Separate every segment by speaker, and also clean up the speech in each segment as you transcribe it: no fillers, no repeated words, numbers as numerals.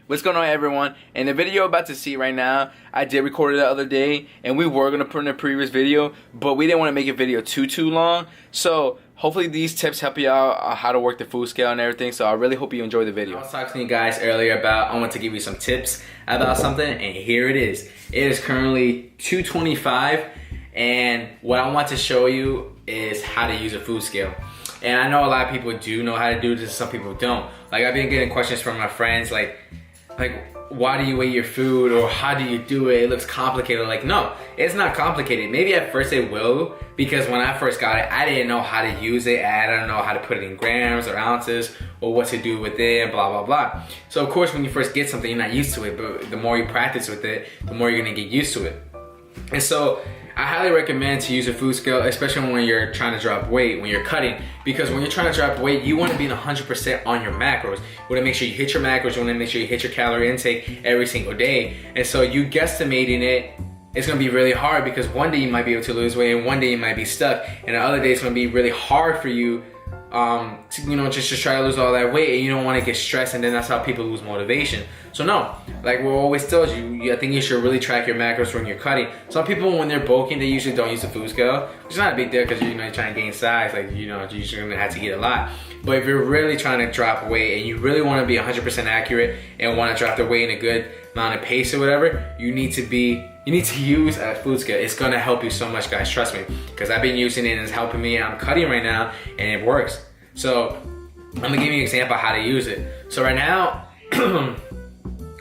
Speaker 1: What's going on, everyone? In the video you're about to see right now, I did record it the other day, and we were going to put in a previous video, but we didn't want to make a video too long. So hopefully these tips help you out on how to work the food scale and everything. So I really hope you enjoy the video.
Speaker 2: I was talking to you guys earlier about I want to give you some tips about something, and here it is. It is currently 2:25, and what I want to show you is how to use a food scale. And I know a lot of people do know how to do this, some people don't. Like, I've been getting questions from my friends like why do you weigh your food, or how do you do it? It looks complicated. Like, no, it's not complicated. Maybe at first it will, because when I first got it, I didn't know how to use it. I didn't know how to put it in grams or ounces, or what to do with it, and blah, blah, blah. So of course, when you first get something, you're not used to it, but the more you practice with it, the more you're gonna get used to it. And so I highly recommend to use a food scale, especially when you're trying to drop weight, when you're cutting, because when you're trying to drop weight, you want to be 100% on your macros. You want to make sure you hit your macros, you want to make sure you hit your calorie intake every single day. And so you guesstimating it, it's going to be really hard, because one day you might be able to lose weight and one day you might be stuck, and the other day it's going to be really hard for you to, just to try to lose all that weight, and you don't want to get stressed, and then that's how people lose motivation. So no, like we always told you, I think you should really track your macros when you're cutting. Some people, when they're bulking, they usually don't use the food scale, which is not a big deal, because you're trying to gain size, like you're usually gonna have to eat a lot. But if you're really trying to drop weight and you really want to be 100% accurate and want to drop the weight in a good amount of pace or whatever, you need to use a food scale. It's gonna help you so much, guys, trust me, because I've been using it and it's helping me. I'm cutting right now and it works. So I'm gonna give you an example of how to use it. So right now,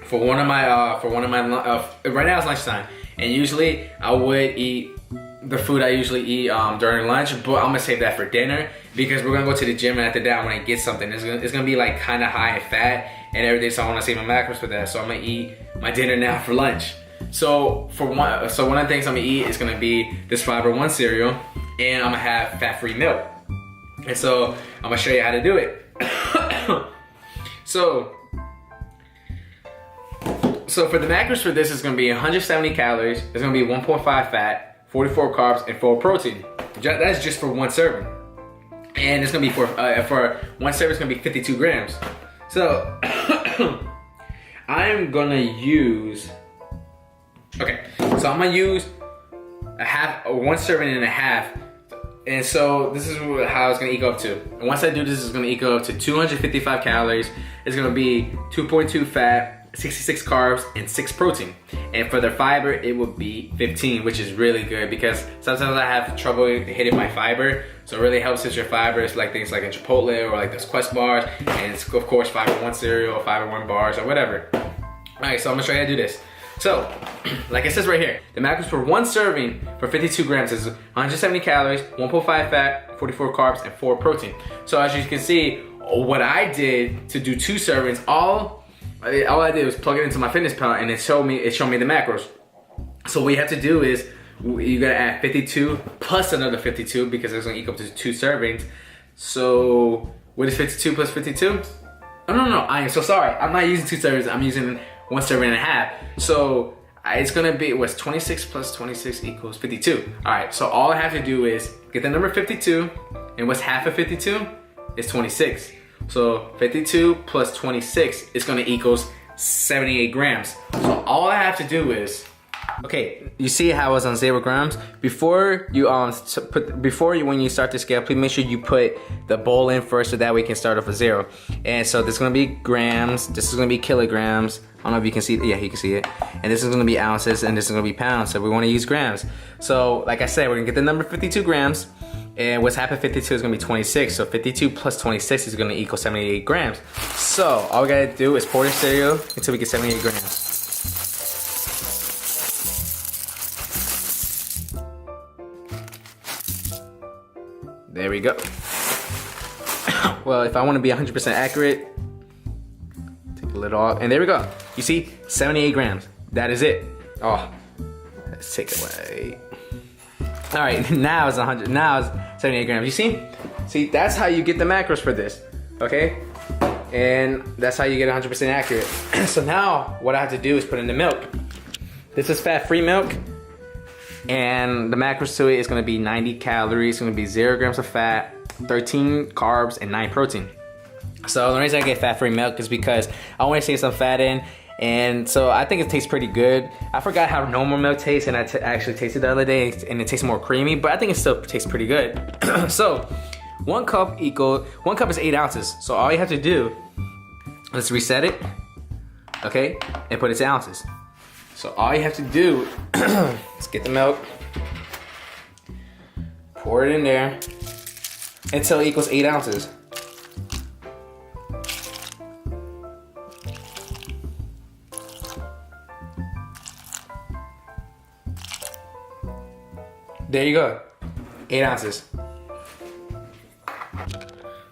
Speaker 2: for one of my right now it's lunchtime, and usually I would eat the food I usually eat during lunch, but I'm gonna save that for dinner, because we're gonna go to the gym, and after that I'm gonna get something. It's gonna be like kind of high in fat and everything, so I want to save my macros for that. So I'm gonna eat my dinner now for lunch. So one of the things I'm gonna eat is gonna be this Fiber One cereal, and I'm gonna have fat-free milk. And so I'm gonna show you how to do it. So for the macros for this, it's gonna be 170 calories. It's gonna be 1.5 fat, 44 carbs, and 4 protein. That's just for one serving. And it's gonna be for one serving, it's gonna be 52 grams. So I'm gonna use. Okay, so I'm gonna use one serving and a half. And so this is how it's gonna equal up to. And once I do this, it's gonna equal up to 255 calories. It's gonna be 2.2 fat, 66 carbs, and 6 protein. And for the fiber, it would be 15, which is really good, because sometimes I have trouble hitting my fiber. So it really helps with your fibers, like things like in Chipotle or like those Quest bars, and it's of course Fiber One cereal or Fiber One bars or whatever. All right, so I'm gonna show you how to do this. So, like it says right here, the macros for one serving for 52 grams is 170 calories, 1.5 fat, 44 carbs, and 4 protein. So as you can see, what I did to do 2 servings, all I did was plug it into my Fitness Pal, and it showed me the macros. So what you have to do is, you gotta add 52 plus another 52, because it's gonna equal up to 2 servings. So what is 52 plus 52? Oh, no, I am so sorry. I'm not using 2 servings, I'm using 1 serving and a half. So it's gonna be, what's 26 plus 26 equals 52. All right, so all I have to do is get the number 52, and what's half of 52? It's 26. So 52 plus 26 is gonna equals 78 grams. So all I have to do is, okay, you see how I was on 0 grams? Before you when you start the scale, please make sure you put the bowl in first, so that way you can start off at 0. And so this is gonna be grams, this is gonna be kilograms. I don't know if you can see it. Yeah, you can see it. And this is gonna be ounces, and this is gonna be pounds. So we wanna use grams. So like I said, we're gonna get the number 52 grams, and what's half of 52 is gonna be 26. So 52 plus 26 is gonna equal 78 grams. So all we gotta do is pour the cereal until we get 78 grams. There we go. Well, if I want to be 100% accurate, take a little off, and there we go. You see, 78 grams. That is it. Oh, let's take it away. All right, now it's 100. Now it's 78 grams. You see? See, that's how you get the macros for this. Okay, and that's how you get 100% accurate. So now, what I have to do is put in the milk. This is fat-free milk. And the macros to it is gonna be 90 calories, it's gonna be 0 grams of fat, 13 carbs, and 9 protein. So the reason I get fat-free milk is because I want to save some fat in, and so I think it tastes pretty good. I forgot how normal milk tastes, and I actually tasted it the other day, and it tastes more creamy, but I think it still tastes pretty good. So 1 cup is 8 ounces. So all you have to do, let's reset it, okay, and put it to ounces. So all you have to do is get the milk, pour it in there until it equals 8 ounces. There you go, 8 ounces.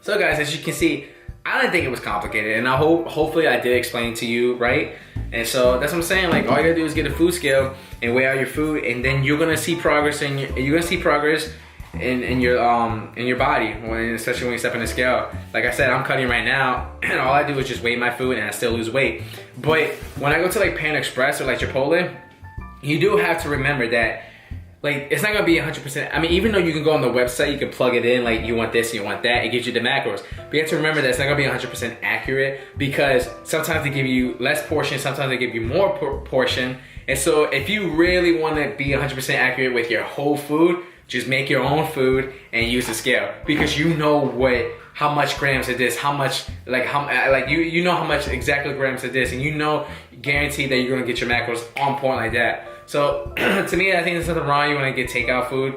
Speaker 2: So guys, as you can see, I didn't think it was complicated, and hopefully I did explain to you, right? And so that's what I'm saying. Like, all you gotta do is get a food scale and weigh out your food, and then you're gonna see progress in your body, especially when you step on the scale. Like I said, I'm cutting right now, and all I do is just weigh my food, and I still lose weight. But when I go to like Panda Express or like Chipotle, you do have to remember that, like, it's not gonna be 100%. I mean, even though you can go on the website, you can plug it in, like, you want this, you want that, it gives you the macros. But you have to remember that it's not gonna be 100% accurate, because sometimes they give you less portion, sometimes they give you more portion. And so if you really wanna be 100% accurate with your whole food, just make your own food and use the scale, because you know how much grams of this, how much, you know how much exactly grams of this, and you know, guaranteed that you're gonna get your macros on point like that. So to me, I think there's nothing wrong. You want to get takeout food.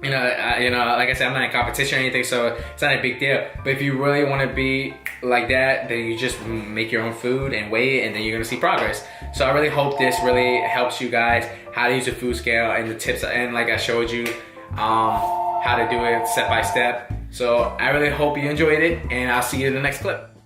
Speaker 2: You know, like I said, I'm not in competition or anything, so it's not a big deal. But if you really want to be like that, then you just make your own food and weigh it, and then you're gonna see progress. So I really hope this really helps you guys how to use a food scale and the tips, and like I showed you how to do it step by step. So I really hope you enjoyed it, and I'll see you in the next clip.